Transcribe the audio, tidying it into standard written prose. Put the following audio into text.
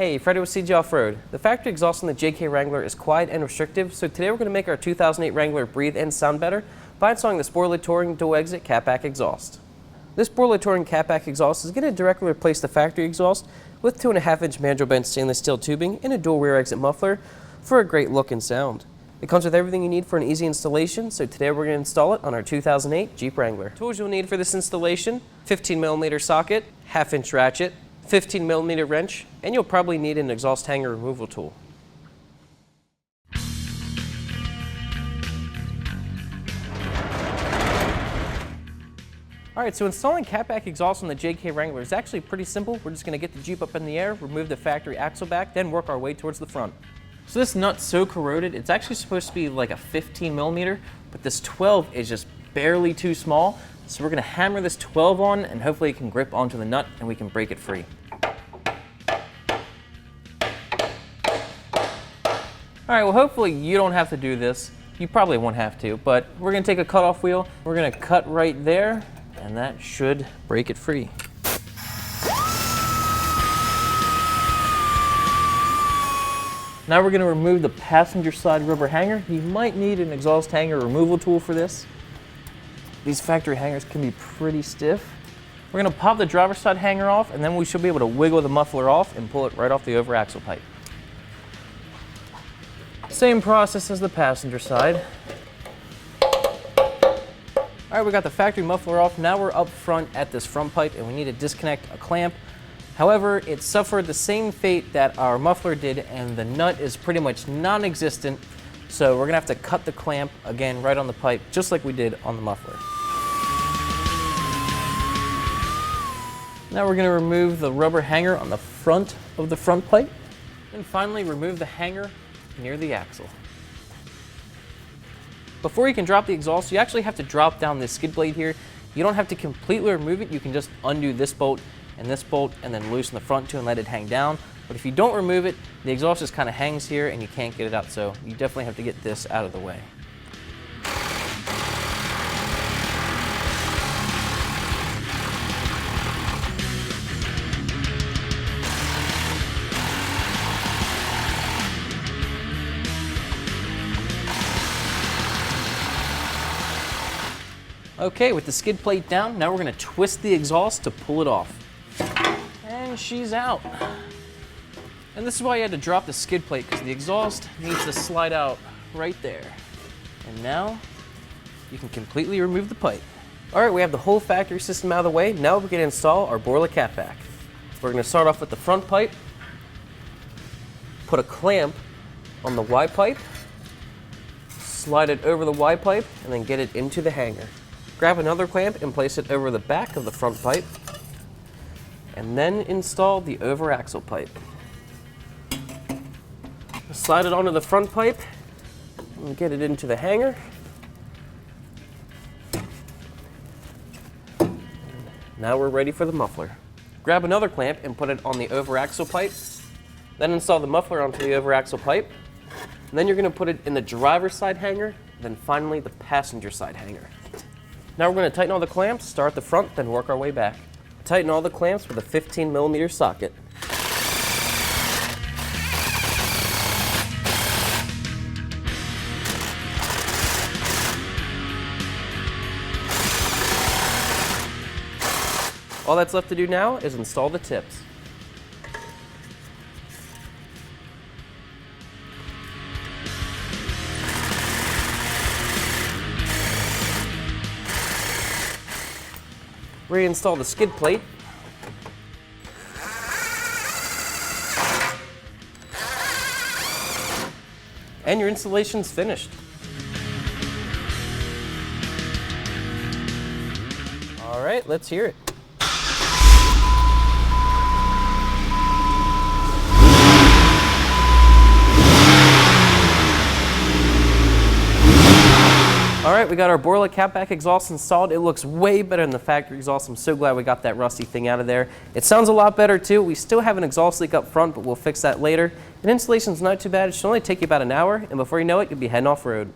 Hey, Freddy with CG Off-Road. The factory exhaust on the JK Wrangler is quiet and restrictive, so today we're going to make our 2008 Wrangler breathe and sound better by installing this Borla Touring dual exit catback exhaust. This Borla Touring catback exhaust is going to directly replace the factory exhaust with 2.5-inch mandrel bent stainless steel tubing and a dual rear exit muffler for a great look and sound. It comes with everything you need for an easy installation, so today we're going to install it on our 2008 Jeep Wrangler. Tools you'll need for this installation: 15mm socket, 1/2-inch ratchet, 15mm wrench, and you'll probably need an exhaust hanger removal tool. Alright, so installing catback exhaust on the JK Wrangler is actually pretty simple. We're just going to get the Jeep up in the air, remove the factory axle back, then work our way towards the front. So this nut's so corroded, it's actually supposed to be like a 15mm, but this 12 is just barely too small. So we're going to hammer this 12 on, and hopefully it can grip onto the nut and we can break it free. Alright, well hopefully you don't have to do this. You probably won't have to, but we're going to take a cutoff wheel. We're going to cut right there, and that should break it free. Now we're going to remove the passenger side rubber hanger. You might need an exhaust hanger removal tool for this. These factory hangers can be pretty stiff. We're going to pop the driver's side hanger off, and then we should be able to wiggle the muffler off and pull it right off the over axle pipe. Same process as the passenger side. Alright, we got the factory muffler off. Now we're up front at this front pipe and we need to disconnect a clamp. However, it suffered the same fate that our muffler did, and the nut is pretty much non-existent. So we're gonna have to cut the clamp again right on the pipe, just like we did on the muffler. Now we're gonna remove the rubber hanger on the front of the front pipe. And finally, remove the hanger near the axle. Before you can drop the exhaust, you actually have to drop down this skid blade here. You don't have to completely remove it. You can just undo this bolt, and then loosen the front two and let it hang down. But if you don't remove it, the exhaust just kind of hangs here and you can't get it out. So you definitely have to get this out of the way. Okay, with the skid plate down, now we're going to twist the exhaust to pull it off. And she's out. And this is why you had to drop the skid plate, because the exhaust needs to slide out right there. And now you can completely remove the pipe. Alright, we have the whole factory system out of the way. Now we're going to install our Borla catback. We're going to start off with the front pipe, put a clamp on the Y pipe, slide it over the Y pipe, and then get it into the hanger. Grab another clamp and place it over the back of the front pipe, and then install the over axle pipe. Slide it onto the front pipe and get it into the hanger. Now we're ready for the muffler. Grab another clamp and put it on the over axle pipe, then install the muffler onto the over axle pipe. And then you're going to put it in the driver's side hanger, then finally the passenger side hanger. Now we're going to tighten all the clamps, start at the front, then work our way back. Tighten all the clamps with a 15mm socket. All that's left to do now is install the tips. Reinstall the skid plate. And your installation's finished. All right, let's hear it. Alright, we got our Borla catback exhaust installed. It looks way better than the factory exhaust. I'm so glad we got that rusty thing out of there. It sounds a lot better too. We still have an exhaust leak up front, but we'll fix that later. And installation's not too bad. It should only take you about an hour, and before you know it, you'll be heading off-road.